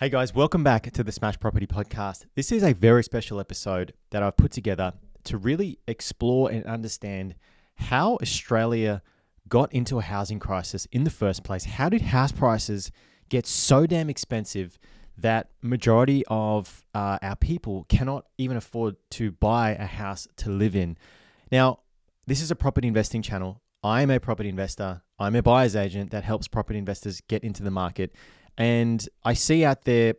Hey guys, welcome back to the Smash Property Podcast. This is a very special episode that I've put together to really explore and understand how Australia got into a housing crisis in the first place. How did house prices get so damn expensive that majority of our people cannot even afford to buy a house to live in? Now, this is a property investing channel. I'm a property investor. I'm a buyer's agent that helps property investors get into the market. And I see out there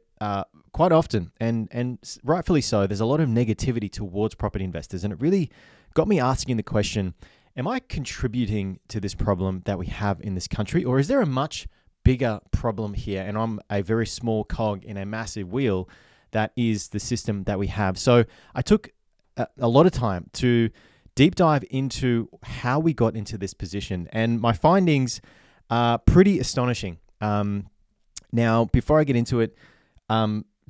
quite often, and rightfully so, there's a lot of negativity towards property investors. And it really got me asking the question, am I contributing to this problem that we have in this country? Or is there a much bigger problem here? And I'm a very small cog in a massive wheel that is the system that we have. So I took a lot of time to deep dive into how we got into this position. And my findings are pretty astonishing. Now, before I get into it,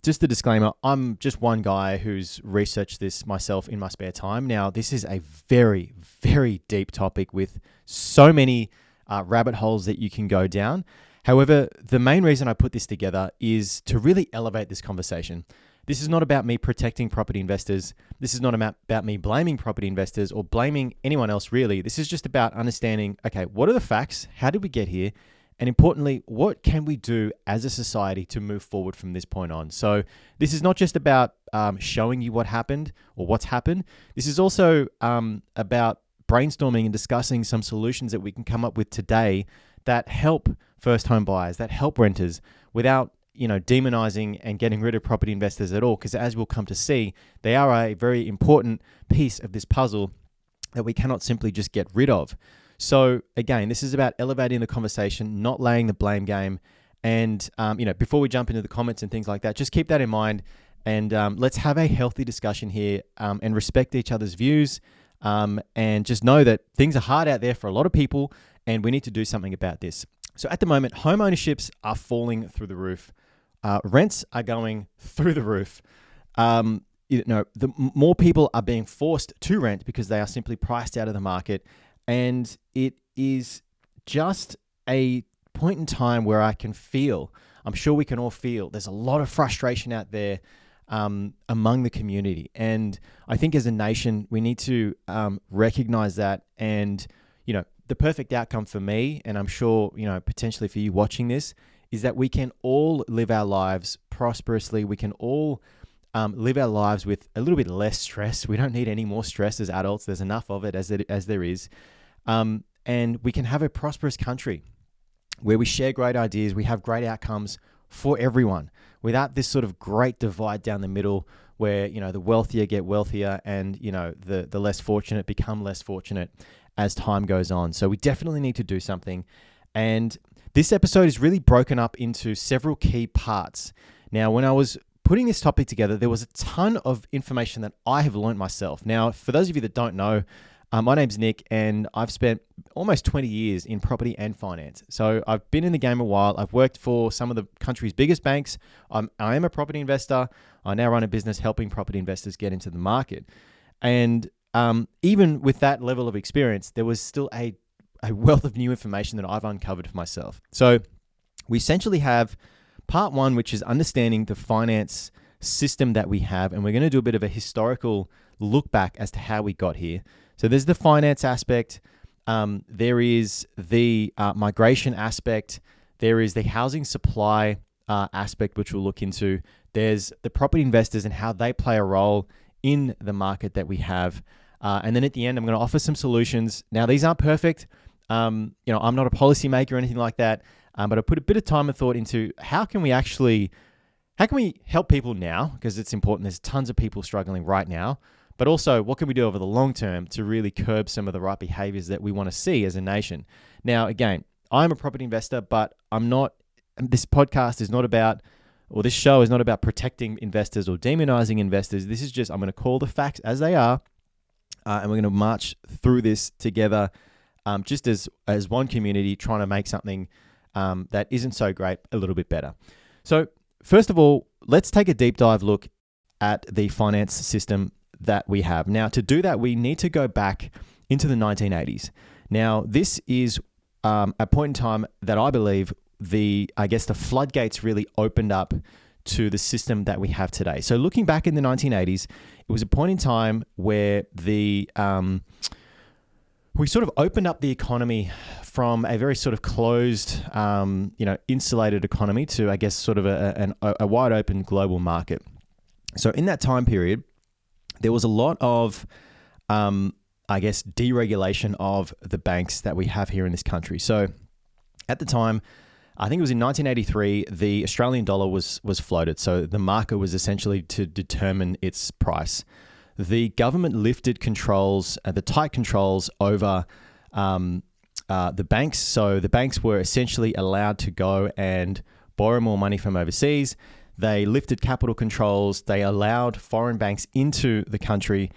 just a disclaimer, I'm just one guy who's researched this myself in my spare time. Now, this is a very, very deep topic with so many rabbit holes that you can go down. However, the main reason I put this together is to really elevate this conversation. This is not about me protecting property investors. This is not about me blaming property investors or blaming anyone else, really. This is just about understanding, okay, what are the facts? How did we get here? And importantly, what can we do as a society to move forward from this point on? So this is not just about showing you what happened or what's happened. This is also about brainstorming and discussing some solutions that we can come up with today that help first home buyers, that help renters without demonizing and getting rid of property investors at all. Because as we'll come to see, they are a very important piece of this puzzle that we cannot simply just get rid of. So again, this is about elevating the conversation, not laying the blame game. And, before we jump into the comments and things like that, just keep that in mind. And let's have a healthy discussion here and respect each other's views. And just know that things are hard out there for a lot of people and we need to do something about this. So at the moment, home ownerships are falling through the roof. Rents are going through the roof. The more people are being forced to rent because they are simply priced out of the market. And it is just a point in time where I can feel, I'm sure we can all feel, there's a lot of frustration out there among the community. And I think as a nation, we need to recognize that. And, the perfect outcome for me, and I'm sure, potentially for you watching this, is that we can all live our lives prosperously. We can all live our lives with a little bit less stress. We don't need any more stress as adults. There's enough of it as there is. And we can have a prosperous country where we share great ideas. We have great outcomes for everyone without this sort of great divide down the middle where, the wealthier get wealthier and, the less fortunate become less fortunate as time goes on. So we definitely need to do something. And this episode is really broken up into several key parts. Now, when I was putting this topic together, there was a ton of information that I have learned myself. Now, for those of you that don't know, my name's Nick, and I've spent almost 20 years in property and finance. So I've been in the game a while. I've worked for some of the country's biggest banks. I am a property investor. I now run a business helping property investors get into the market. And even with that level of experience, there was still a wealth of new information that I've uncovered for myself. So we essentially have part one, which is understanding the finance system that we have. And we're going to do a bit of a historical look back as to how we got here. So there's the finance aspect. There is the migration aspect. There is the housing supply aspect, which we'll look into. There's the property investors and how they play a role in the market that we have. And then at the end, I'm going to offer some solutions. Now, these aren't perfect. I'm not a policymaker or anything like that. But I put a bit of time and thought into how can we help people now? Because it's important. There's tons of people struggling right now. But also, what can we do over the long term to really curb some of the right behaviors that we want to see as a nation? Now, again, I'm a property investor, but this podcast is not about, or this show is not about protecting investors or demonizing investors. This is just, I'm going to call the facts as they are, and we're going to march through this together just as one community trying to make something that isn't so great a little bit better. So first of all, let's take a deep dive look at the finance system that we have. Now, to do that, we need to go back into the 1980s. Now, this is a point in time that I believe the floodgates really opened up to the system that we have today. So looking back in the 1980s, it was a point in time where we sort of opened up the economy from a very sort of closed, insulated economy to, I guess, sort of a wide open global market. So in that time period, there was a lot of, deregulation of the banks that we have here in this country. So at the time, I think it was in 1983, the Australian dollar was floated. So the market was essentially to determine its price. The government lifted controls, the tight controls over the banks. So the banks were essentially allowed to go and borrow more money from overseas. They lifted capital controls. They allowed foreign banks into the country.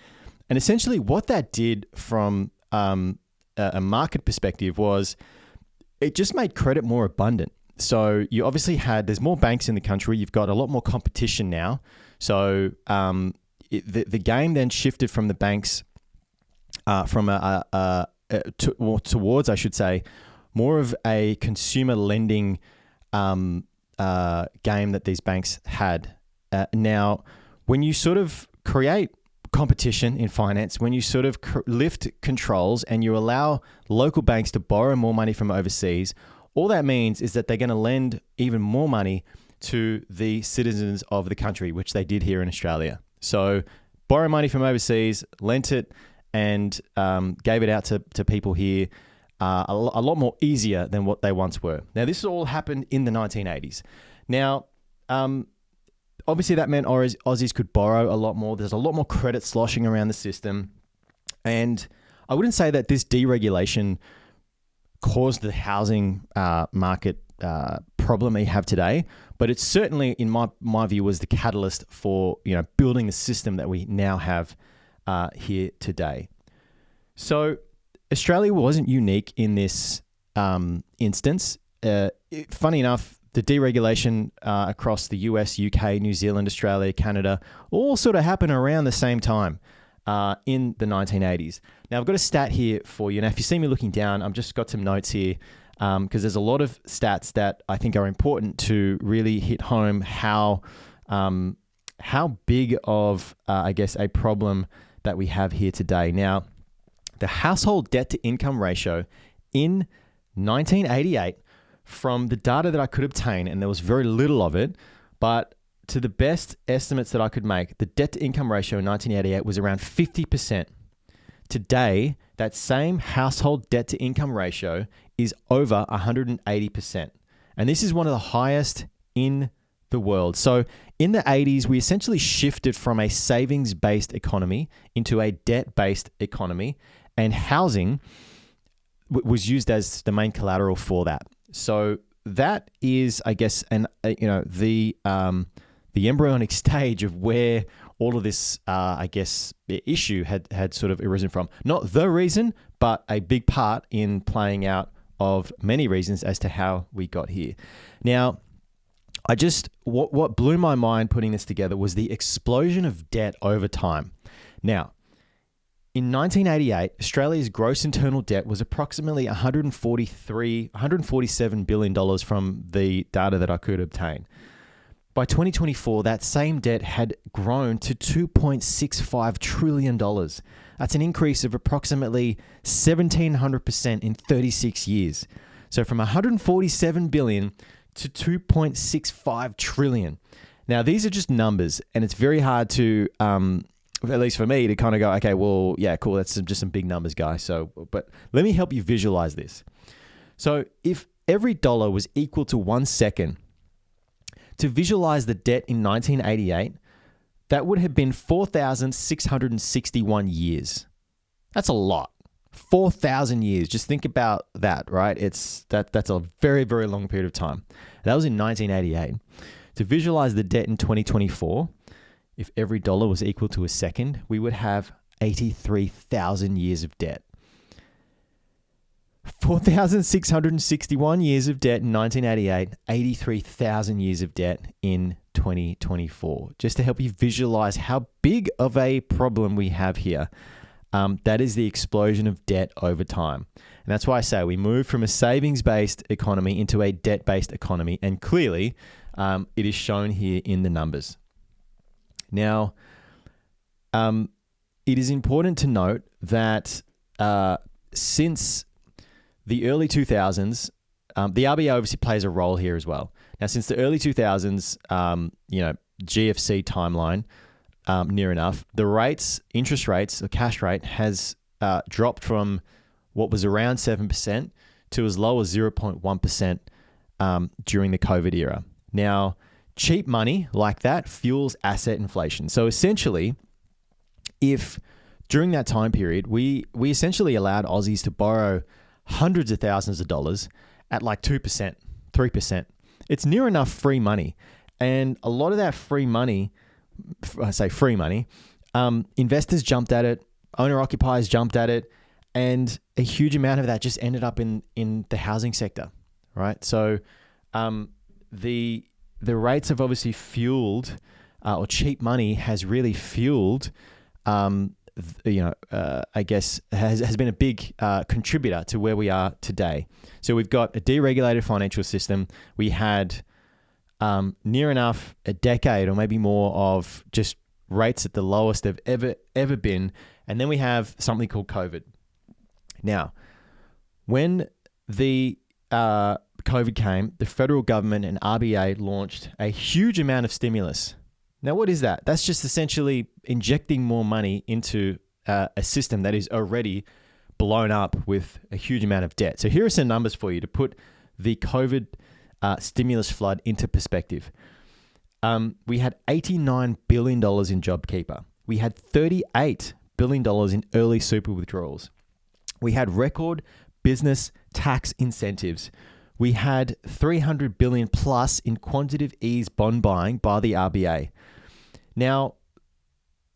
And essentially what that did from a market perspective was it just made credit more abundant. So you obviously there's more banks in the country. You've got a lot more competition now. So the game then shifted from the banks towards, I should say, more of a consumer lending game that these banks had. Now, when you sort of create competition in finance, when you sort of lift controls and you allow local banks to borrow more money from overseas, all that means is that they're going to lend even more money to the citizens of the country, which they did here in Australia. So borrow money from overseas, lent it, and gave it out to people here a lot more easier than what they once were. Now, this all happened in the 1980s. Now, obviously that meant Aussies could borrow a lot more. There's a lot more credit sloshing around the system. And I wouldn't say that this deregulation caused the housing market problem that you have today, but it certainly, in my view, was the catalyst for building the system that we now have here today. So Australia wasn't unique in this instance. Funny enough, the deregulation across the US, UK, New Zealand, Australia, Canada, all sort of happened around the same time in the 1980s. Now, I've got a stat here for you. Now, if you see me looking down, I've just got some notes here because there's a lot of stats that I think are important to really hit home how big of, a problem that we have here today. Now, the household debt to income ratio in 1988, from the data that I could obtain, and there was very little of it, but to the best estimates that I could make, the debt to income ratio in 1988 was around 50%. Today, that same household debt to income ratio is over 180%. And this is one of the highest in the world. So in the 80s, we essentially shifted from a savings-based economy into a debt-based economy, and housing was used as the main collateral for that. So that is, I guess, the embryonic stage of where all of this, issue had sort of arisen from. Not the reason, but a big part in playing out of many reasons as to how we got here. Now, what blew my mind putting this together was the explosion of debt over time. Now, in 1988, Australia's gross internal debt was approximately $147 billion from the data that I could obtain. By 2024, that same debt had grown to $2.65 trillion. That's an increase of approximately 1,700% in 36 years. So from $147 billion to $2.65 trillion. Now, these are just numbers, and it's very hard to, at least for me, to kind of go, okay, well, yeah, cool, that's just some big numbers, guys. So, but let me help you visualize this. So if every dollar was equal to 1 second, to visualize the debt in 1988, that would have been 4,661 years. That's a lot. 4,000 years. Just think about that, right? That's a very, very long period of time. That was in 1988. To visualize the debt in 2024, if every dollar was equal to a second, we would have 83,000 years of debt. 4,661 years of debt in 1988, 83,000 years of debt in 2024. Just to help you visualize how big of a problem we have here. That is the explosion of debt over time. And that's why I say we moved from a savings-based economy into a debt-based economy. And clearly, It is shown here in the numbers. Now, it is important to note that since the early 2000s, the RBA obviously plays a role here as well. Now, since the early 2000s, GFC timeline, near enough, interest rates, the cash rate has dropped from what was around 7% to as low as 0.1% during the COVID era. Now, cheap money like that fuels asset inflation. So essentially, if during that time period, we essentially allowed Aussies to borrow hundreds of thousands of dollars at like 2%, 3%, it's near enough free money. And a lot of that free money, I say free money, investors jumped at it, owner-occupiers jumped at it, and a huge amount of that just ended up in the housing sector, right? So the rates have obviously fueled, or cheap money has really fueled, I guess has been a big contributor to where we are today. So we've got a deregulated financial system. We had near enough a decade or maybe more of just rates at the lowest they've ever been. And then we have something called COVID. Now, when the COVID came, the federal government and RBA launched a huge amount of stimulus. Now, what is that? That's just essentially injecting more money into a system that is already blown up with a huge amount of debt. So here are some numbers for you to put the COVID stimulus flood into perspective. We had $89 billion in JobKeeper. We had $38 billion in early super withdrawals. We had record business tax incentives. We had $300 billion plus in quantitative ease bond buying by the RBA. Now,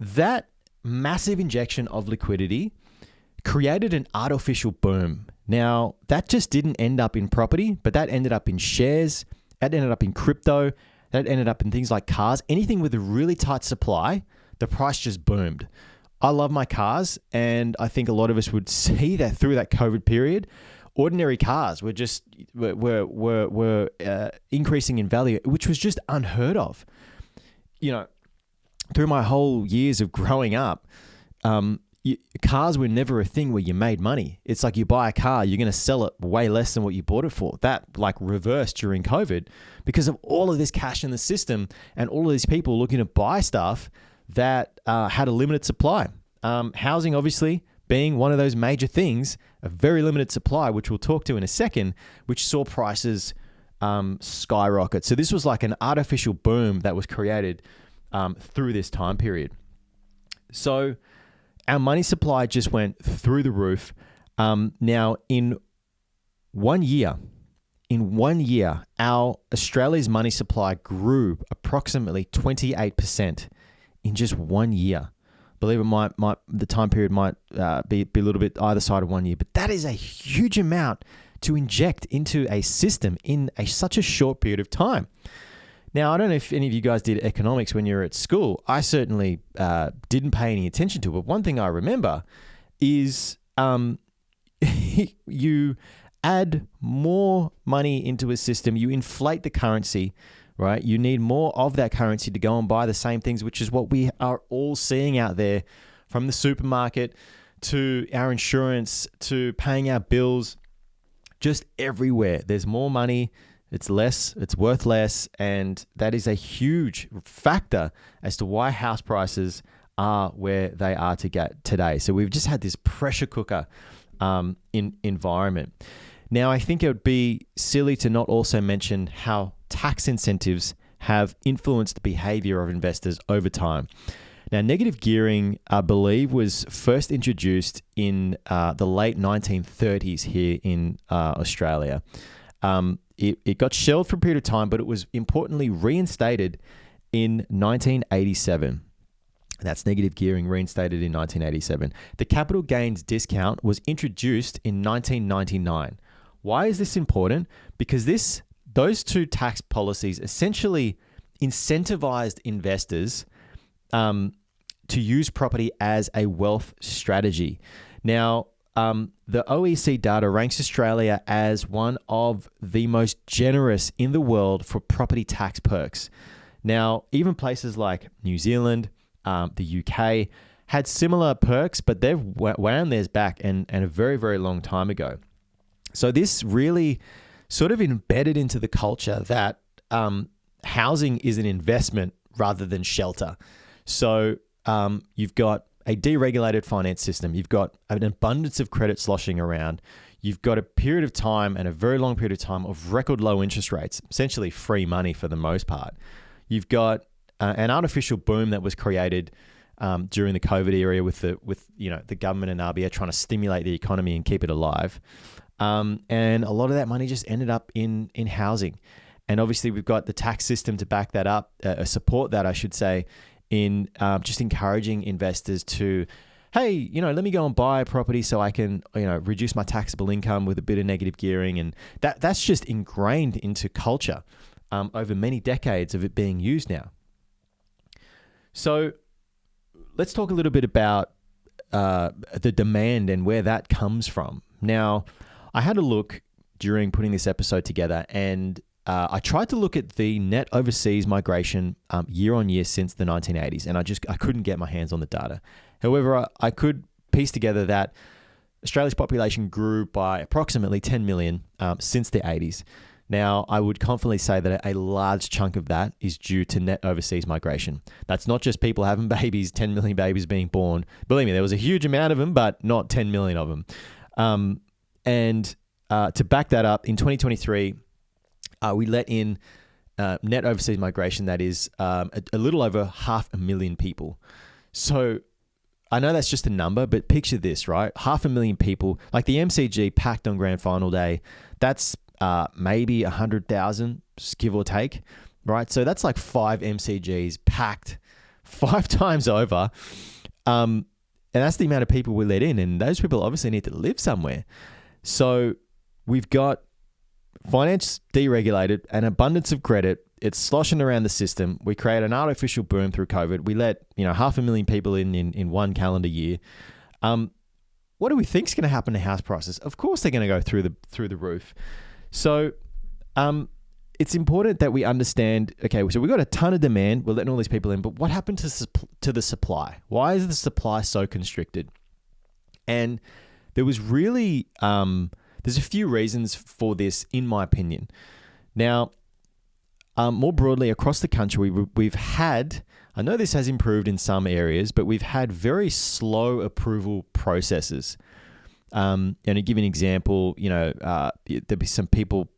that massive injection of liquidity created an artificial boom. Now, that just didn't end up in property, but that ended up in shares, that ended up in crypto, that ended up in things like cars. Anything with a really tight supply, the price just boomed. I love my cars, and I think a lot of us would see that through that COVID period. Ordinary cars were just were increasing in value, which was just unheard of. Through my whole years of growing up, cars were never a thing where you made money. It's like you buy a car, you're going to sell it way less than what you bought it for. That reversed during COVID because of all of this cash in the system and all of these people looking to buy stuff that had a limited supply. Housing, obviously, being one of those major things, a very limited supply, which we'll talk to in a second, which saw prices skyrocket. So this was like an artificial boom that was created through this time period. So our money supply just went through the roof. Now, in 1 year, our Australia's money supply grew approximately 28% in just 1 year. I believe the time period might be a little bit either side of 1 year, but that is a huge amount to inject into a system in such a short period of time. Now, I don't know if any of you guys did economics when you were at school. I certainly didn't pay any attention to it, but one thing I remember is you add more money into a system, you inflate the currency, right? You need more of that currency to go and buy the same things, which is what we are all seeing out there, from the supermarket to our insurance to paying our bills, just everywhere. There's more money. It's less, it's worth less, and that is a huge factor as to why house prices are where they are today. So we've just had this pressure cooker environment. Now, I think it would be silly to not also mention how tax incentives have influenced the behavior of investors over time. Now, negative gearing, I believe, was first introduced in the late 1930s here in Australia. It got shelved for a period of time, but it was importantly reinstated in 1987. That's negative gearing reinstated in 1987. The capital gains discount was introduced in 1999. Why is this important? Because those two tax policies essentially incentivized investors to use property as a wealth strategy. Now, the OEC data ranks Australia as one of the most generous in the world for property tax perks. Now, even places like New Zealand, the UK, had similar perks, but they've wound theirs back and a very, very long time ago. So this really sort of embedded into the culture that housing is an investment rather than shelter. So you've got a deregulated finance system. You've got an abundance of credit sloshing around. You've got a period of time, and a very long period of time, of record low interest rates, essentially free money for the most part. You've got an artificial boom that was created during the COVID era with the government and RBA trying to stimulate the economy and keep it alive. And a lot of that money just ended up in housing. And obviously we've got the tax system to back that up, support that, I should say, in just encouraging investors to, hey, let me go and buy a property so I can, reduce my taxable income with a bit of negative gearing. And that's just ingrained into culture over many decades of it being used now. So let's talk a little bit about the demand and where that comes from. Now, I had a look during putting this episode together, and I tried to look at the net overseas migration year on year since the 1980s, and I couldn't get my hands on the data. However, I could piece together that Australia's population grew by approximately 10 million since the 80s. Now, I would confidently say that a large chunk of that is due to net overseas migration. That's not just people having babies, 10 million babies being born. Believe me, there was a huge amount of them, but not 10 million of them. And to back that up, in 2023, we let in net overseas migration that is a little over 500,000 people. So I know that's just a number, but picture this, right? 500,000 people, like the MCG packed on grand final day, that's maybe 100,000, give or take, right? So that's like 5 MCGs packed 5 times over. And that's the amount of people we let in. And those people obviously need to live somewhere. So we've got finance deregulated, an abundance of credit. It's sloshing around the system. We create an artificial boom through COVID. We let 500,000 people in one calendar year. What do we think is going to happen to house prices? Of course, they're going to go through the roof. So it's important that we understand, okay, so we've got a ton of demand. We're letting all these people in, but what happened to the supply? Why is the supply so constricted? And there was really, there's a few reasons for this, in my opinion. Now, more broadly across the country, we've had, I know this has improved in some areas, but we've had very slow approval processes. And to give you an example, there'll be some people,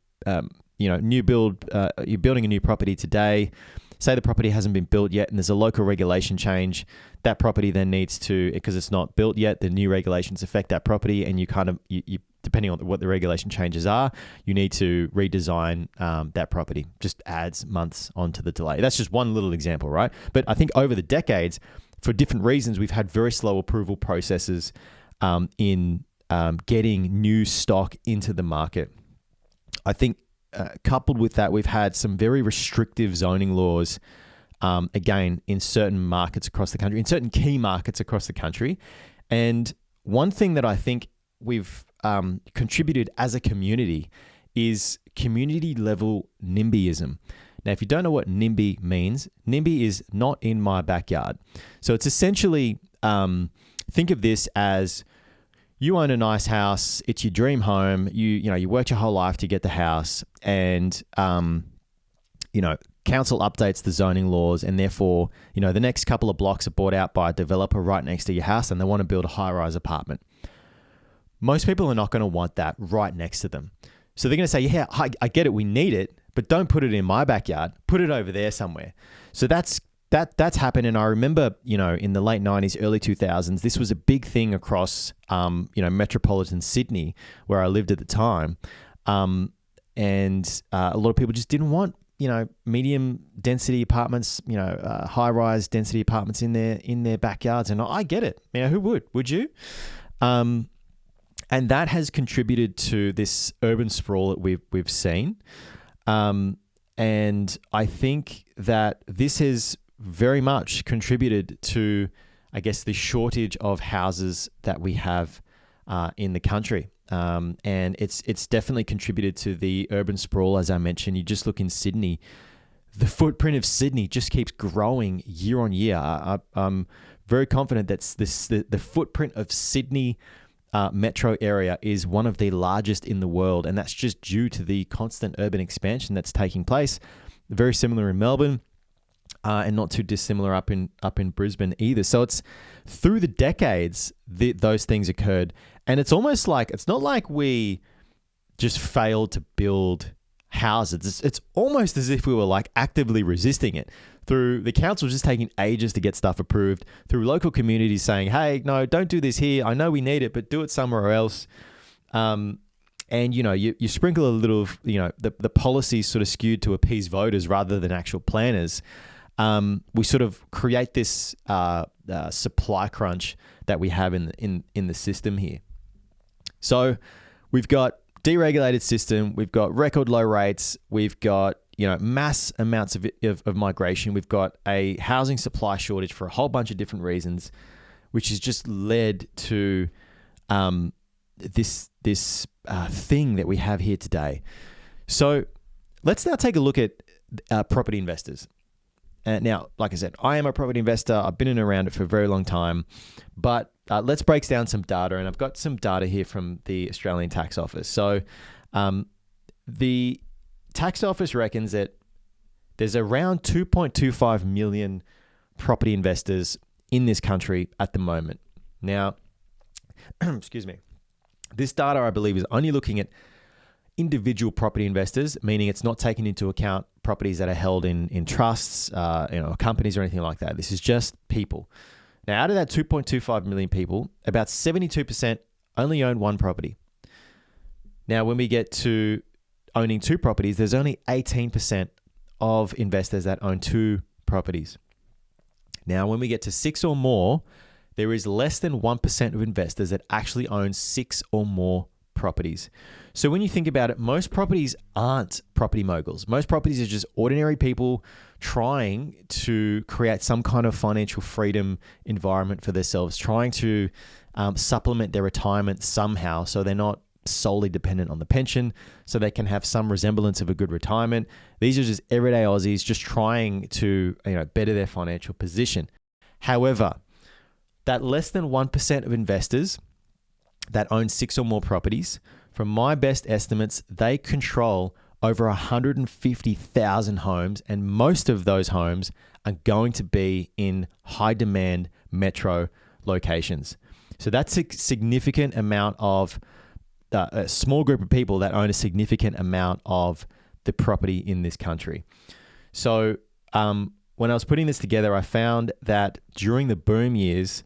new build, you're building a new property today, say the property hasn't been built yet and there's a local regulation change, that property then needs to, because it's not built yet, the new regulations affect that property, and you depending on what the regulation changes are, you need to redesign that property. Just adds months onto the delay. That's just one little example, right? But I think over the decades, for different reasons, we've had very slow approval processes in getting new stock into the market. I think coupled with that, we've had some very restrictive zoning laws, again, in certain markets across the country, in certain key markets across the country. And one thing that I think we've contributed as a community is community level NIMBYism. Now, if you don't know what NIMBY means, NIMBY is not in my backyard. So it's essentially, think of this as you own a nice house, it's your dream home, you worked your whole life to get the house, and council updates the zoning laws, and therefore, the next couple of blocks are bought out by a developer right next to your house, and they want to build a high-rise apartment. Most people are not going to want that right next to them. So they're going to say, yeah, I get it, we need it, but don't put it in my backyard, put it over there somewhere. So that's happened. And I remember, in the late 90s, early 2000s, this was a big thing across, metropolitan Sydney, where I lived at the time. And a lot of people just didn't want, medium density apartments, high-rise density apartments in their backyards. And I get it. Who would? Would you? And that has contributed to this urban sprawl that we've seen. And I think that this has very much contributed to, I guess, the shortage of houses that we have in the country. And it's definitely contributed to the urban sprawl, as I mentioned. You just look in Sydney, the footprint of Sydney just keeps growing year on year. I'm very confident that the footprint of Sydney metro area is one of the largest in the world, and that's just due to the constant urban expansion that's taking place. Very similar in Melbourne, and not too dissimilar up in Brisbane either. So it's through the decades those things occurred, and it's almost like it's not like we just failed to build houses. It's almost as if we were like actively resisting it. Through the council just taking ages to get stuff approved, through local communities saying, hey, no, don't do this here. I know we need it, but do it somewhere else. And, you sprinkle a little, the policies sort of skewed to appease voters rather than actual planners. We sort of create this supply crunch that we have in the system here. So we've got deregulated system, we've got record low rates, we've got mass amounts of migration, we've got a housing supply shortage for a whole bunch of different reasons, which has just led to this thing that we have here today. So let's now take a look at property investors. Now, like I said, I am a property investor. I've been in and around it for a very long time, but let's break down some data, and I've got some data here from the Australian Tax Office. So the Tax Office reckons that there's around 2.25 million property investors in this country at the moment. Now, excuse me, this data, I believe, is only looking at individual property investors, meaning it's not taking into account properties that are held in trusts, companies or anything like that. This is just people. Now, out of that 2.25 million people, about 72% only own one property. Now, when we get to owning two properties, there's only 18% of investors that own two properties. Now, when we get to six or more, there is less than 1% of investors that actually own six or more properties. So when you think about it, most properties aren't property moguls. Most properties are just ordinary people trying to create some kind of financial freedom environment for themselves, trying to supplement their retirement somehow so they're not solely dependent on the pension, so they can have some resemblance of a good retirement. These are just everyday Aussies just trying to better their financial position. However, that less than 1% of investors that own six or more properties, from my best estimates, they control over 150,000 homes, and most of those homes are going to be in high demand metro locations. So that's a significant amount of a small group of people that own a significant amount of the property in this country. So when I was putting this together, I found that during the boom years,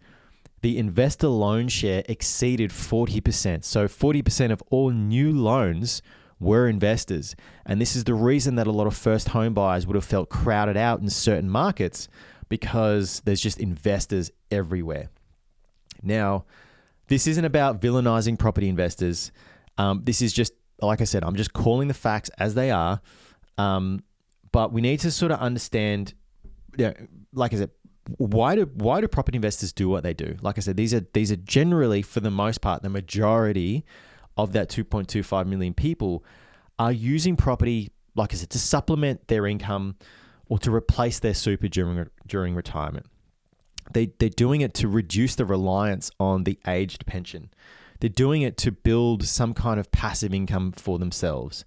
the investor loan share exceeded 40%. So 40% of all new loans were investors. And this is the reason that a lot of first home buyers would have felt crowded out in certain markets, because there's just investors everywhere. Now, this isn't about villainizing property investors. This is just, like I said, I'm just calling the facts as they are. But we need to sort of understand, like I said, why do property investors do what they do? Like I said, these are generally, for the most part, the majority of that 2.25 million people are using property, like I said, to supplement their income or to replace their super during retirement. They're doing it to reduce the reliance on the aged pension. They're doing it to build some kind of passive income for themselves.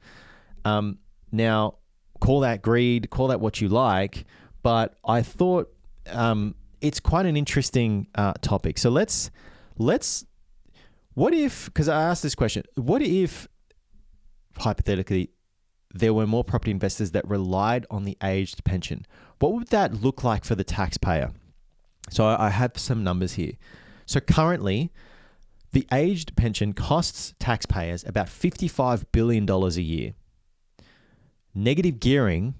Now, call that greed, call that what you like, but I thought it's quite an interesting topic. So let's what if, because I asked this question, what if hypothetically there were more property investors that relied on the aged pension? What would that look like for the taxpayer? So I have some numbers here. So currently, the aged pension costs taxpayers about $55 billion a year. Negative gearing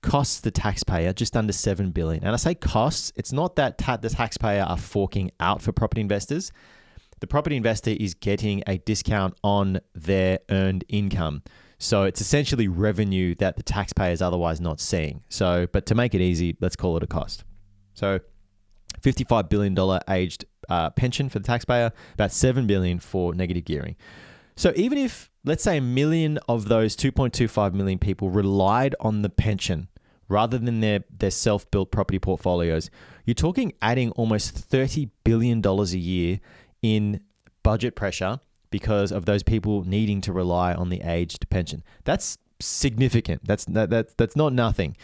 costs the taxpayer just under $7 billion. And I say costs, it's not that the taxpayer are forking out for property investors. The property investor is getting a discount on their earned income. So it's essentially revenue that the taxpayer is otherwise not seeing. So, but to make it easy, let's call it a cost. So $55 billion aged pension for the taxpayer, about $7 billion for negative gearing. So even if, let's say, 1 million of those 2.25 million people relied on the pension rather than their self-built property portfolios, you're talking adding almost $30 billion a year in budget pressure because of those people needing to rely on the aged pension. That's significant. That's not nothing.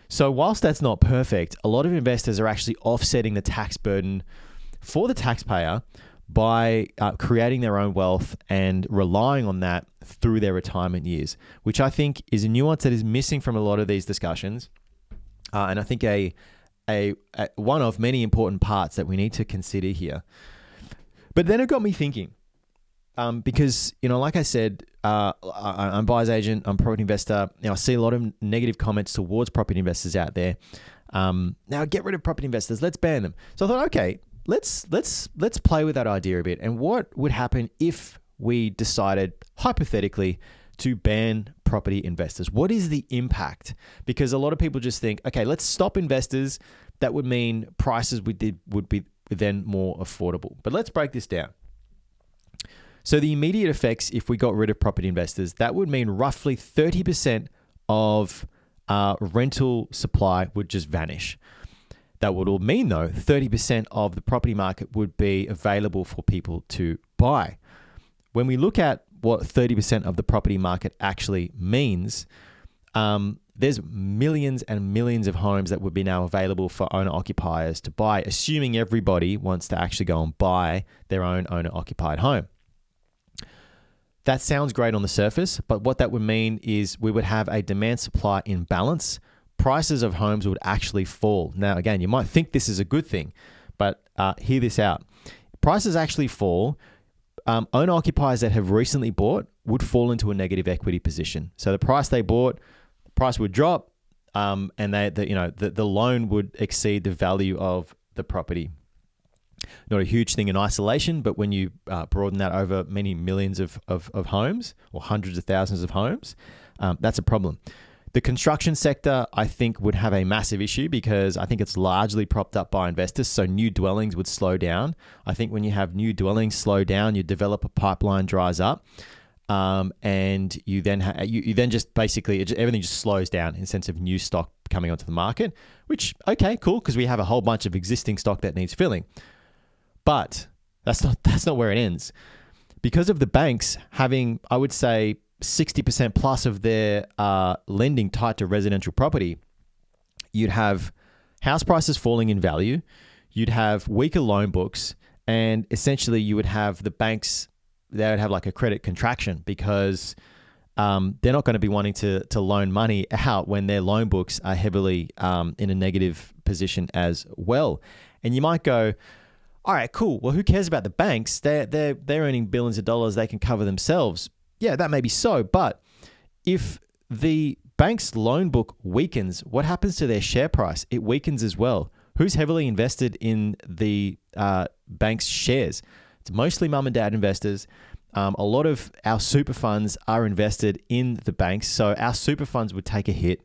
So whilst that's not perfect, a lot of investors are actually offsetting the tax burden for the taxpayer by creating their own wealth and relying on that through their retirement years, which I think is a nuance that is missing from a lot of these discussions. And I think a one of many important parts that we need to consider here. But then it got me thinking, because, like I said, I'm a buyer's agent, I'm a property investor. I see a lot of negative comments towards property investors out there. Now get rid of property investors, let's ban them. So I thought, okay, let's play with that idea a bit. And what would happen if we decided, hypothetically, to ban property investors? What is the impact? Because a lot of people just think, okay, let's stop investors. That would mean prices would be then more affordable. But let's break this down. So the immediate effects, if we got rid of property investors, that would mean roughly 30% of rental supply would just vanish. That would all mean, though, 30% of the property market would be available for people to buy. When we look at what 30% of the property market actually means, there's millions and millions of homes that would be now available for owner-occupiers to buy, assuming everybody wants to actually go and buy their own owner-occupied home. That sounds great on the surface, but what that would mean is we would have a demand-supply imbalance. Prices of homes would actually fall. Now, again, you might think this is a good thing, but hear this out. Prices actually fall. Owner-occupiers that have recently bought would fall into a negative equity position. So the price they bought, the price would drop, and the loan would exceed the value of the property. Not a huge thing in isolation, but when you broaden that over many millions of homes or hundreds of thousands of homes, that's a problem. The construction sector, I think, would have a massive issue because I think it's largely propped up by investors. So new dwellings would slow down. I think when you have new dwellings slow down, your developer pipeline dries up, and you then just basically everything just slows down in the sense of new stock coming onto the market. Which, okay, cool, because we have a whole bunch of existing stock that needs filling. But that's not where it ends. Because of the banks having, I would say, 60% plus of their lending tied to residential property, you'd have house prices falling in value, you'd have weaker loan books, and essentially you would have the banks, they would have like a credit contraction because they're not going to be wanting to loan money out when their loan books are heavily in a negative position as well. And you might go, all right, cool. Well, who cares about the banks? They're earning billions of dollars. They can cover themselves. Yeah, that may be so. But if the bank's loan book weakens, what happens to their share price? It weakens as well. Who's heavily invested in the bank's shares? It's mostly mum and dad investors. A lot of our super funds are invested in the banks. So our super funds would take a hit.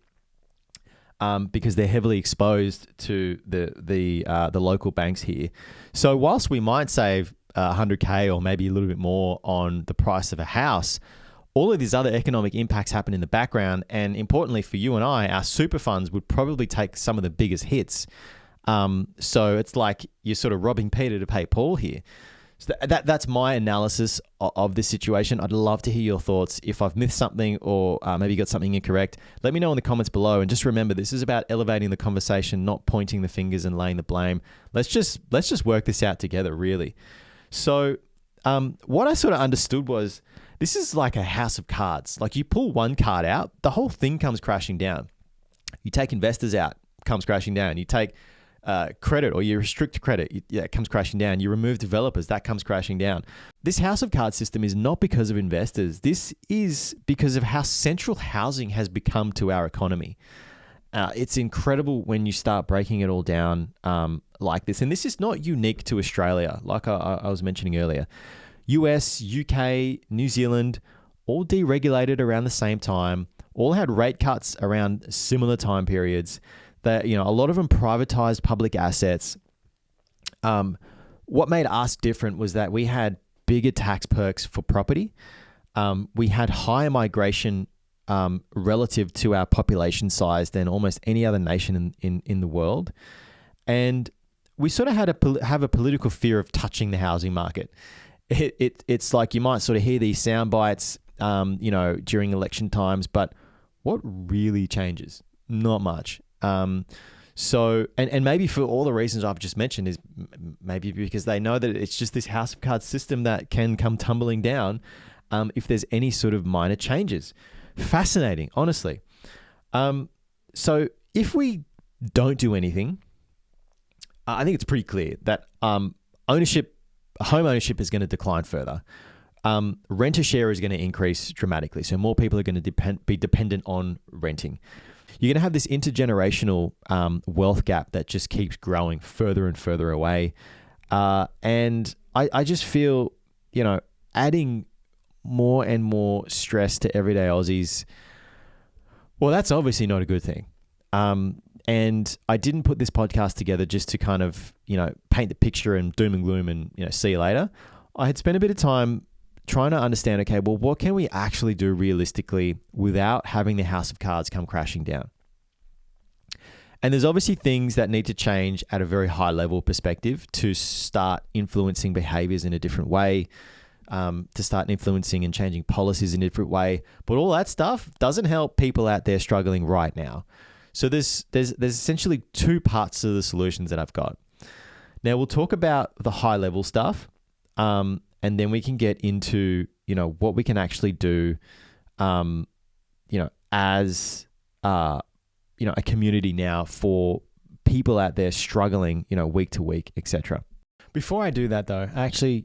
Because they're heavily exposed to the local banks here. So whilst we might save $100K or maybe a little bit more on the price of a house, all of these other economic impacts happen in the background. And importantly for you and I, our super funds would probably take some of the biggest hits. So it's like you're sort of robbing Peter to pay Paul here. So that's my analysis of this situation. I'd love to hear your thoughts. If I've missed something or maybe got something incorrect, let me know in the comments below. And just remember, this is about elevating the conversation, not pointing the fingers and laying the blame. Let's just work this out together, really. So what I sort of understood was this is like a house of cards. Like you pull one card out, the whole thing comes crashing down. You take investors out, comes crashing down. You take credit or you restrict credit, it comes crashing down. You remove developers, that comes crashing down. This house of cards system is not because of investors. This is because of how central housing has become to our economy. It's incredible when you start breaking it all down like this. And this is not unique to Australia, like I was mentioning earlier. US, UK, New Zealand, all deregulated around the same time, all had rate cuts around similar time periods. That, a lot of them privatized public assets. what made us different was that we had bigger tax perks for property. We had higher migration relative to our population size than almost any other nation in the world. And we sort of had have a political fear of touching the housing market. It's like you might sort of hear these sound bites, during election times, but what really changes? Not much. So maybe for all the reasons I've just mentioned is maybe because they know that it's just this house of cards system that can come tumbling down if there's any sort of minor changes. Fascinating, honestly. So if we don't do anything, I think it's pretty clear that home ownership is going to decline further. Renter share is going to increase dramatically. So more people are going to be dependent on renting. You're going to have this intergenerational wealth gap that just keeps growing further and further away. And I just feel, adding more and more stress to everyday Aussies, well, that's obviously not a good thing. And I didn't put this podcast together just to kind of, paint the picture and doom and gloom and, see you later. I had spent a bit of time trying to understand, okay, well, what can we actually do realistically without having the house of cards come crashing down? And there's obviously things that need to change at a very high level perspective to start influencing behaviors in a different way, to start influencing and changing policies in a different way. But all that stuff doesn't help people out there struggling right now. So there's essentially two parts to the solutions that I've got. Now we'll talk about the high level stuff, and then we can get into what we can actually do, as a community now for people out there struggling, week to week, etc. Before I do that though, I actually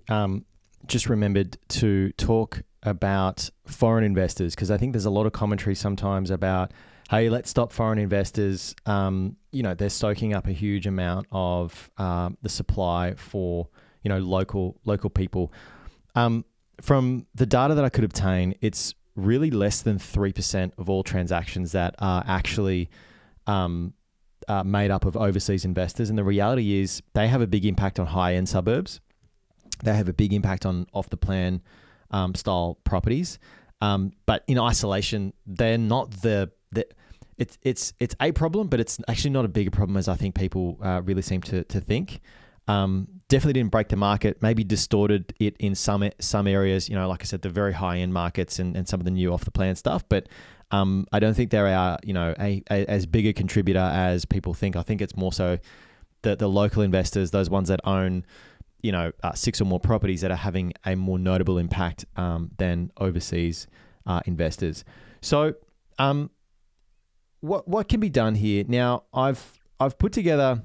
just remembered to talk about foreign investors, because I think there's a lot of commentary sometimes about, hey, let's stop foreign investors. They're soaking up a huge amount of the supply for, local people. From the data that I could obtain, it's really less than 3% of all transactions that are actually made up of overseas investors. And the reality is they have a big impact on high-end suburbs. They have a big impact on off-the-plan style properties. But in isolation, they're not it's a problem, but it's actually not a bigger problem as I think people really seem to think. Definitely didn't break the market, maybe distorted it in some areas, like I said, the very high end markets and some of the new off the plan stuff. But I don't think they are, as big a contributor as people think. I think it's more so the local investors, those ones that own, 6 or more properties, that are having a more notable impact than overseas investors. So what can be done here? Now, I've put together,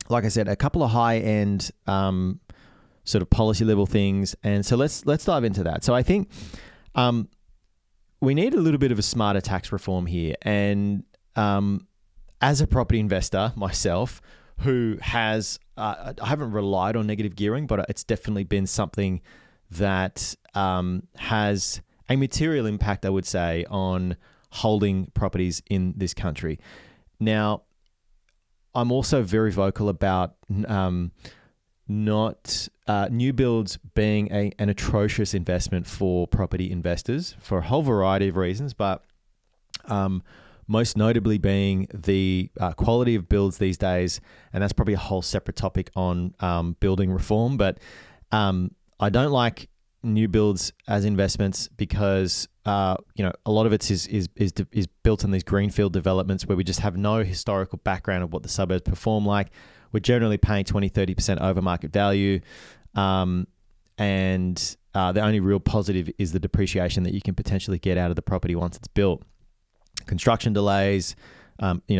like I said, a couple of high-end sort of policy level things. And so let's dive into that. So I think we need a little bit of a smarter tax reform here. And as a property investor myself, who has, I haven't relied on negative gearing, but it's definitely been something that has a material impact, I would say, on holding properties in this country. Now, I'm also very vocal about not new builds being an atrocious investment for property investors for a whole variety of reasons, but most notably being the quality of builds these days, and that's probably a whole separate topic on building reform. But I don't like new builds as investments because a lot of it is built on these greenfield developments where we just have no historical background of what the suburbs perform like. We're generally paying 20-30% over market value, and the only real positive is the depreciation that you can potentially get out of the property once it's built. Construction delays,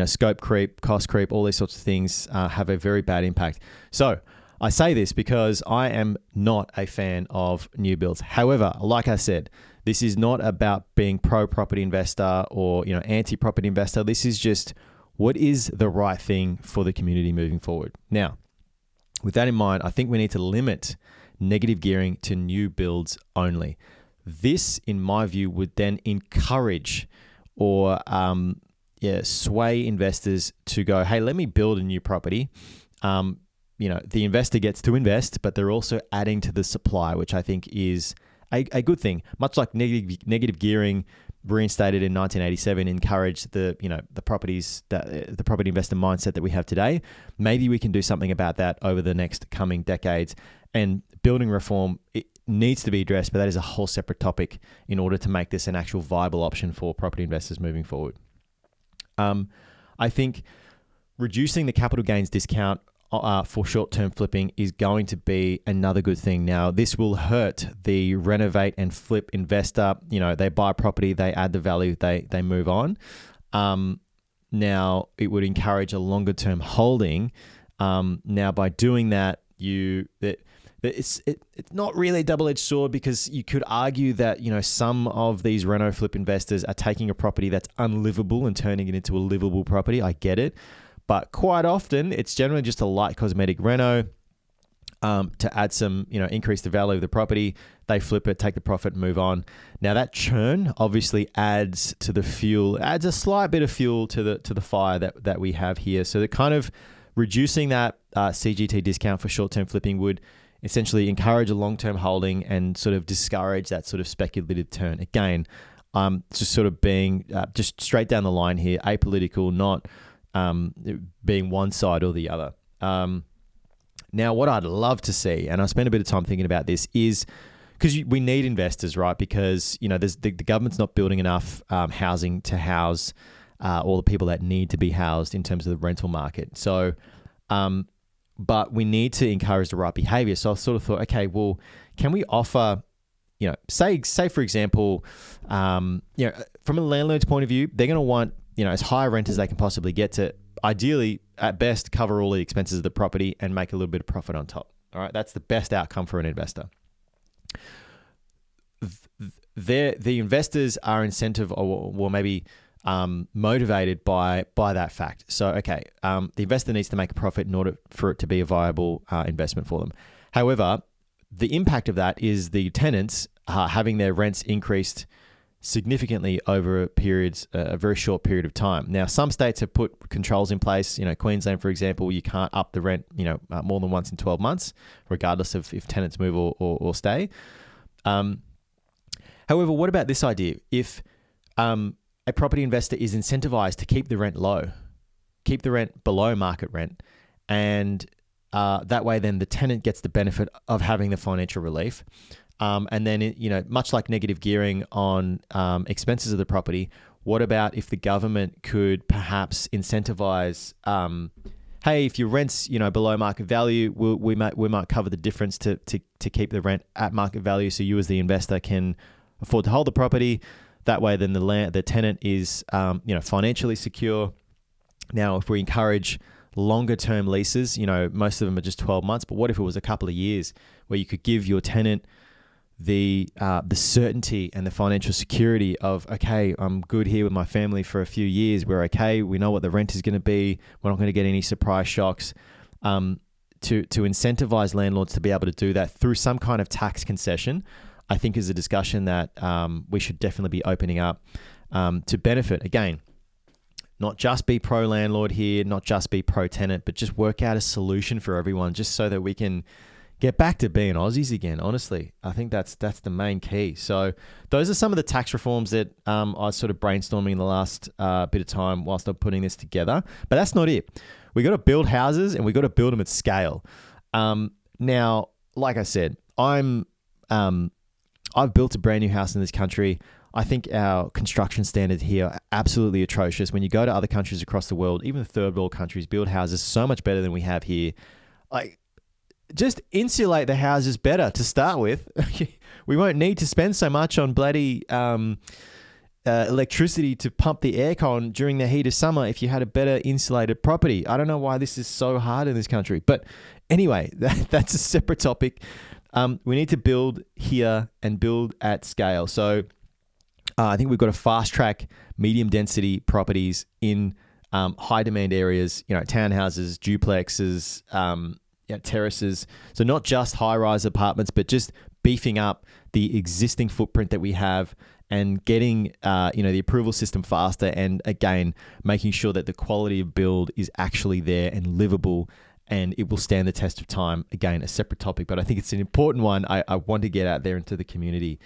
scope creep, cost creep, all these sorts of things have a very bad impact. So I say this because I am not a fan of new builds. However, like I said, this is not about being pro-property investor or anti-property investor. This is just what is the right thing for the community moving forward. Now, with that in mind, I think we need to limit negative gearing to new builds only. This, in my view, would then encourage or sway investors to go, hey, let me build a new property. the investor gets to invest, but they're also adding to the supply, which I think is a good thing. Much like negative gearing reinstated in 1987 encouraged the property investor mindset that we have today. Maybe we can do something about that over the next coming decades. And building reform, it needs to be addressed, but that is a whole separate topic in order to make this an actual viable option for property investors moving forward. I think reducing the capital gains discount for short-term flipping is going to be another good thing. Now, this will hurt the renovate and flip investor. They buy a property, they add the value, they move on. Now, it would encourage a longer-term holding. Now, by doing that, it's not really a double-edged sword, because you could argue that some of these reno flip investors are taking a property that's unlivable and turning it into a livable property. I get it. But quite often, it's generally just a light cosmetic reno to add some, increase the value of the property. They flip it, take the profit, move on. Now, that churn obviously adds to the fuel, adds a slight bit of fuel to the fire that we have here. So, the kind of reducing that CGT discount for short-term flipping would essentially encourage a long-term holding and sort of discourage that sort of speculative turn. Again, just sort of being just straight down the line here, apolitical, not being one side or the other. Now, what I'd love to see, and I spent a bit of time thinking about this, is because we need investors, right? Because there's the government's not building enough housing to house all the people that need to be housed in terms of the rental market. So, but we need to encourage the right behavior. So I sort of thought, okay, well, can we offer, say for example, from a landlord's point of view, they're going to want as high rent as they can possibly get to, ideally, at best, cover all the expenses of the property and make a little bit of profit on top. All right, that's the best outcome for an investor. The investors are or maybe motivated by that fact. So, okay, the investor needs to make a profit in order for it to be a viable investment for them. However, the impact of that is the tenants having their rents increased significantly over a very short period of time. Now, some states have put controls in place. Queensland, for example, you can't up the rent, more than once in 12 months, regardless of if tenants move or stay. However, what about this idea? If a property investor is incentivized to keep the rent low, keep the rent below market rent, and that way then the tenant gets the benefit of having the financial relief. And then, much like negative gearing on expenses of the property, what about if the government could perhaps incentivize, hey, if your rent's below market value, we might cover the difference to keep the rent at market value, so you as the investor can afford to hold the property. That way, then the tenant is financially secure. Now, if we encourage longer term leases, most of them are just 12 months, but what if it was a couple of years where you could give your tenant the certainty and the financial security of, okay, I'm good here with my family for a few years. We're okay. We know what the rent is going to be. We're not going to get any surprise shocks. To incentivize landlords to be able to do that through some kind of tax concession, I think is a discussion that we should definitely be opening up to benefit. Again, not just be pro-landlord here, not just be pro-tenant, but just work out a solution for everyone, just so that we can get back to being Aussies again. Honestly, I think that's the main key. So those are some of the tax reforms that I was sort of brainstorming in the last bit of time whilst I'm putting this together. But that's not it. We got to build houses, and we got to build them at scale. Now, like I said, I've built a brand new house in this country. I think our construction standards here are absolutely atrocious. When you go to other countries across the world, even the third world countries build houses so much better than we have here. Just insulate the houses better to start with. We won't need to spend so much on bloody electricity to pump the aircon during the heat of summer if you had a better insulated property. I don't know why this is so hard in this country. But anyway, that's a separate topic. We need to build here and build at scale. So I think we've got to fast track medium density properties in high demand areas, townhouses, duplexes, terraces. So not just high rise apartments, but just beefing up the existing footprint that we have and getting the approval system faster, and again making sure that the quality of build is actually there and livable and it will stand the test of time. Again, a separate topic, but I think it's an important one. I want to get out there into the community.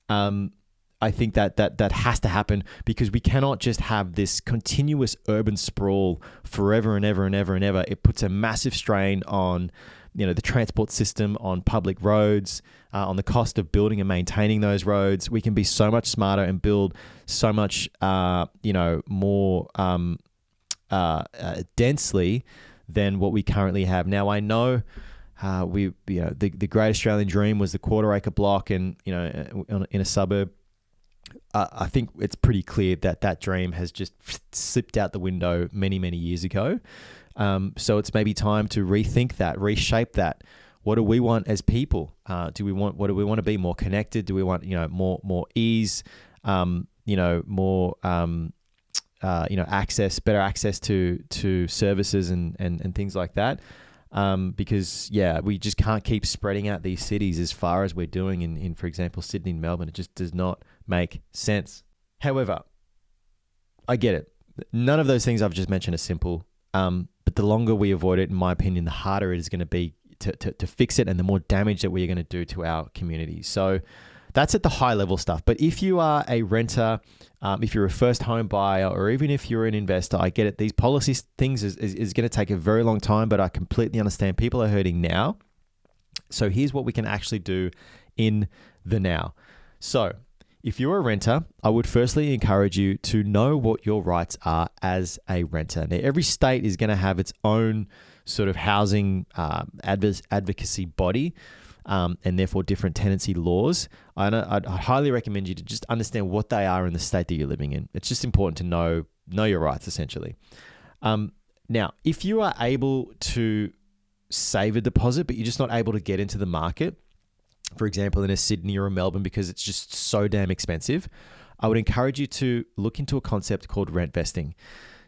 I think that has to happen, because we cannot just have this continuous urban sprawl forever and ever and ever and ever. It puts a massive strain on, the transport system, on public roads, on the cost of building and maintaining those roads. We can be so much smarter and build so much, more densely than what we currently have. Now, I know the great Australian dream was the quarter-acre block, and in a suburb. I think it's pretty clear that dream has just slipped out the window many, many years ago. So it's maybe time to rethink that, reshape that. What do we want as people? What do we want to be? More connected? Do we want more ease? More access, better access to services and things like that. Because we just can't keep spreading out these cities as far as we're doing in, for example, Sydney and Melbourne. It just does not make sense. However, I get it. None of those things I've just mentioned are simple. But the longer we avoid it, in my opinion, the harder it is going to be to fix it, and the more damage that we are going to do to our community. So that's at the high level stuff. But if you are a renter, if you're a first home buyer, or even if you're an investor, I get it. These policy things is going to take a very long time, but I completely understand. People are hurting now. So here's what we can actually do in the now. So if you're a renter, I would firstly encourage you to know what your rights are as a renter. Now, every state is going to have its own sort of housing advocacy body, and therefore different tenancy laws. I'd highly recommend you to just understand what they are in the state that you're living in. It's just important to know your rights, essentially. Now, if you are able to save a deposit, but you're just not able to get into the market, for example, in a Sydney or a Melbourne, because it's just so damn expensive, I would encourage you to look into a concept called rent vesting.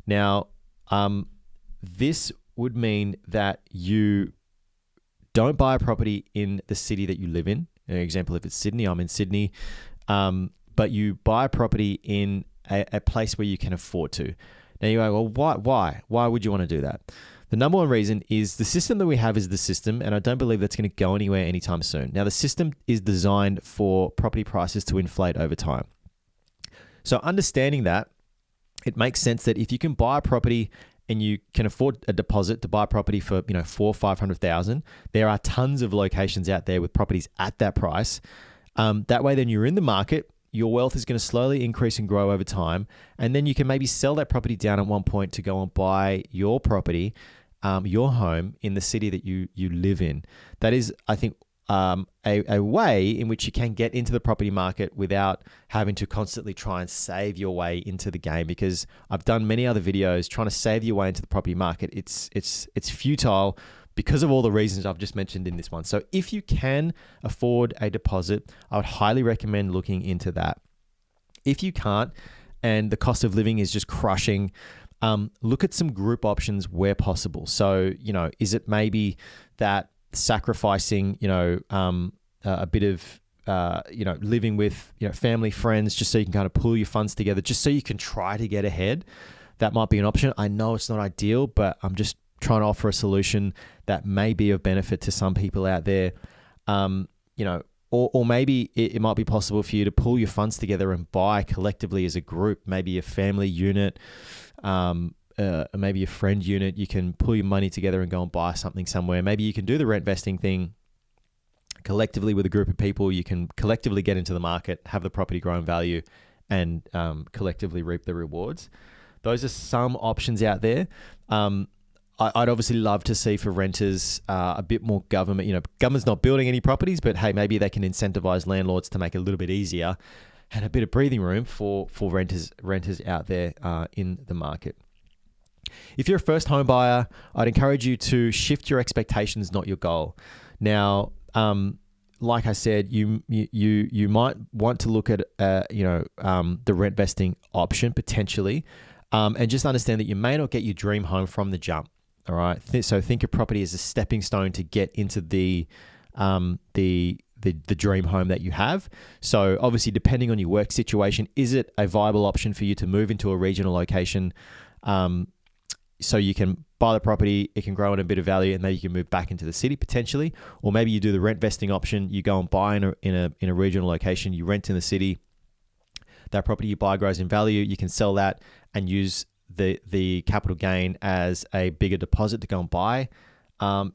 Now, this would mean that you don't buy a property in the city that you live in. For example, if it's Sydney, I'm in Sydney, but you buy a property in a place where you can afford to. Now you go, well, why? Why would you want to do that? The number one reason is the system that we have is the system, and I don't believe that's going to go anywhere anytime soon. Now, the system is designed for property prices to inflate over time. So understanding that, it makes sense that if you can buy a property and you can afford a deposit to buy a property for, $400,000 or $500,000, there are tons of locations out there with properties at that price. That way, then you're in the market. Your wealth is going to slowly increase and grow over time. And then you can maybe sell that property down at one point to go and buy your property, your home in the city that you live in. That is, I think, a way in which you can get into the property market without having to constantly try and save your way into the game. Because I've done many other videos trying to save your way into the property market. It's futile because of all the reasons I've just mentioned in this one. So if you can afford a deposit, I would highly recommend looking into that. If you can't, and the cost of living is just crushing, look at some group options where possible. So, is it maybe that sacrificing, a bit of, living with, family, friends, just so you can kind of pull your funds together, just so you can try to get ahead? That might be an option. I know it's not ideal, but I'm just trying to offer a solution that may be of benefit to some people out there. Or maybe it might be possible for you to pull your funds together and buy collectively as a group, maybe a family unit, maybe a friend unit. You can pull your money together and go and buy something somewhere. Maybe you can do the rent vesting thing collectively with a group of people. You can collectively get into the market, have the property grow in value, and collectively reap the rewards. Those are some options out there. I'd obviously love to see for renters a bit more government. Government's not building any properties, but hey, maybe they can incentivize landlords to make it a little bit easier and a bit of breathing room for renters out there in the market. If you're a first home buyer, I'd encourage you to shift your expectations, not your goal. Now, like I said, you might want to look at the rent vesting option potentially, and just understand that you may not get your dream home from the jump. All right. So think of property as a stepping stone to get into the dream home that you have. So obviously, depending on your work situation, is it a viable option for you to move into a regional location? so you can buy the property, it can grow in a bit of value, and maybe you can move back into the city potentially. Or maybe you do the rent vesting option. You go and buy in a regional location. You rent in the city. That property you buy grows in value. You can sell that and use the capital gain as a bigger deposit to go and buy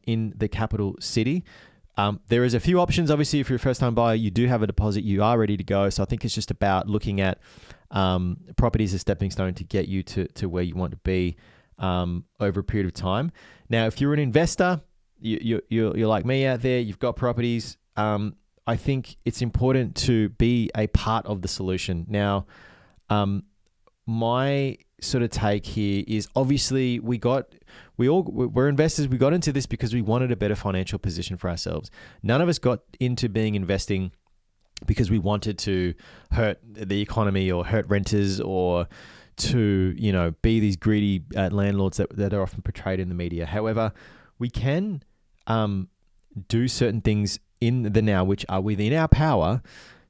in the capital city. There is a few options. Obviously, if you're a first-time buyer, you do have a deposit. You are ready to go. So I think it's just about looking at property as a stepping stone to get you to where you want to be over a period of time. Now, if you're an investor, you're like me out there, you've got properties. I think it's important to be a part of the solution. Now, my sort of take here is obviously we're investors. We got into this because we wanted a better financial position for ourselves. None of us got into investing because we wanted to hurt the economy or hurt renters or to, be these greedy landlords that are often portrayed in the media. However, we can do certain things in the now which are within our power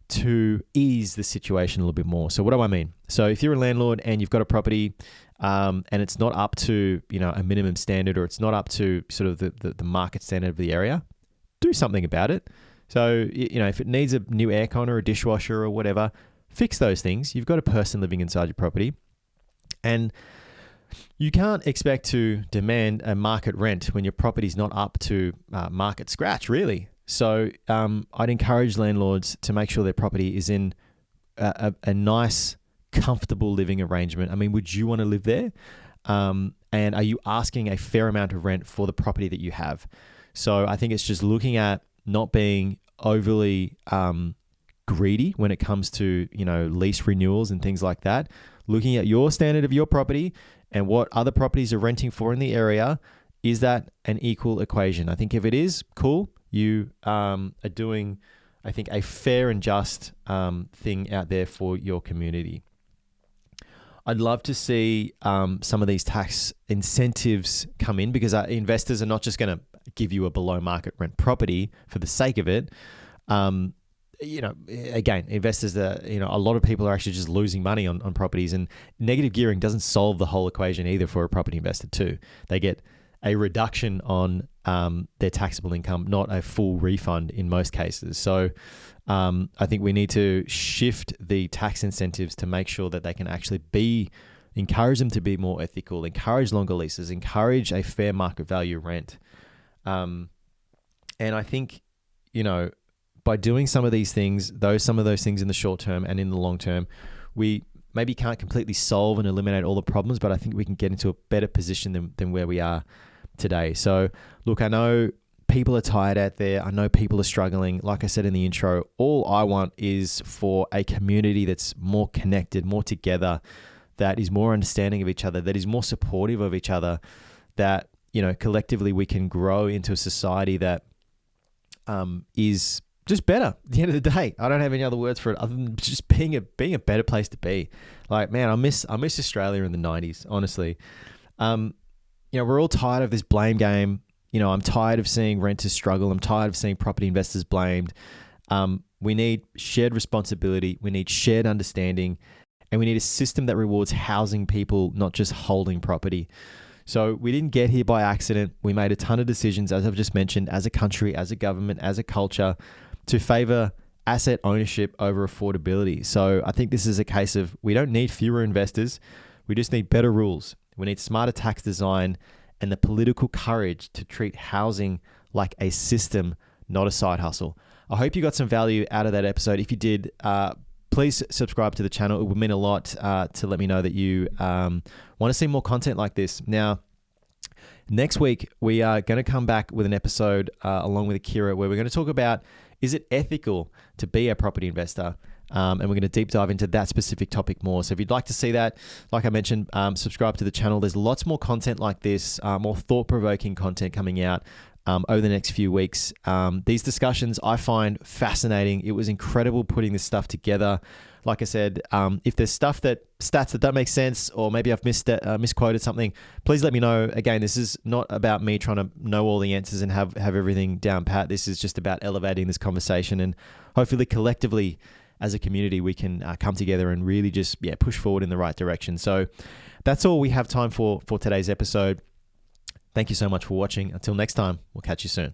to ease the situation a little bit more. So what do I mean? So if you're a landlord and you've got a property and it's not up to, a minimum standard, or it's not up to sort of the market standard of the area, do something about it. So, if it needs a new aircon or a dishwasher or whatever, fix those things. You've got a person living inside your property, and you can't expect to demand a market rent when your property's not up to market scratch, really. So I'd encourage landlords to make sure their property is in a nice, comfortable living arrangement. I mean, would you want to live there? And are you asking a fair amount of rent for the property that you have? So I think it's just looking at not being overly greedy when it comes to, lease renewals and things like that. Looking at your standard of your property and what other properties are renting for in the area. Is that an equal equation? I think if it is, cool. You are doing, I think, a fair and just thing out there for your community. I'd love to see some of these tax incentives come in, because investors are not just going to give you a below market rent property for the sake of it. Again, investors a lot of people are actually just losing money on properties, and negative gearing doesn't solve the whole equation either for a property investor too. They get a reduction on their taxable income, not a full refund in most cases. So I think we need to shift the tax incentives to make sure that they can actually encourage them to be more ethical, encourage longer leases, encourage a fair market value rent. And I think, by doing some of these things, some of those things in the short term and in the long term, we maybe can't completely solve and eliminate all the problems, but I think we can get into a better position than where we are today. So look, I know people are tired out there. I know people are struggling. Like I said in the intro, all I want is for a community that's more connected, more together, that is more understanding of each other, that is more supportive of each other, that, collectively we can grow into a society that is just better at the end of the day. I don't have any other words for it other than just being a better place to be. Like, man, I miss Australia in the 90s, honestly. We're all tired of this blame game. I'm tired of seeing renters struggle. I'm tired of seeing property investors blamed. We need shared responsibility. We need shared understanding, and we need a system that rewards housing people, not just holding property. So we didn't get here by accident. We made a ton of decisions, as I've just mentioned, as a country, as a government, as a culture, to favor asset ownership over affordability. So I think this is a case of we don't need fewer investors. We just need better rules. We need smarter tax design and the political courage to treat housing like a system, not a side hustle. I hope you got some value out of that episode. If you did, please subscribe to the channel. It would mean a lot to let me know that you want to see more content like this. Now, next week, we are going to come back with an episode along with Akira where we're going to talk about, is it ethical to be a property investor? And we're going to deep dive into that specific topic more. So if you'd like to see that, like I mentioned, subscribe to the channel. There's lots more content like this, more thought-provoking content coming out over the next few weeks. These discussions I find fascinating. It was incredible putting this stuff together. Like I said, if there's stats that don't make sense, or maybe I've misquoted something, please let me know. Again, this is not about me trying to know all the answers and have everything down pat. This is just about elevating this conversation and hopefully collectively as a community, we can come together and really just push forward in the right direction. So that's all we have time for today's episode. Thank you so much for watching. Until next time, we'll catch you soon.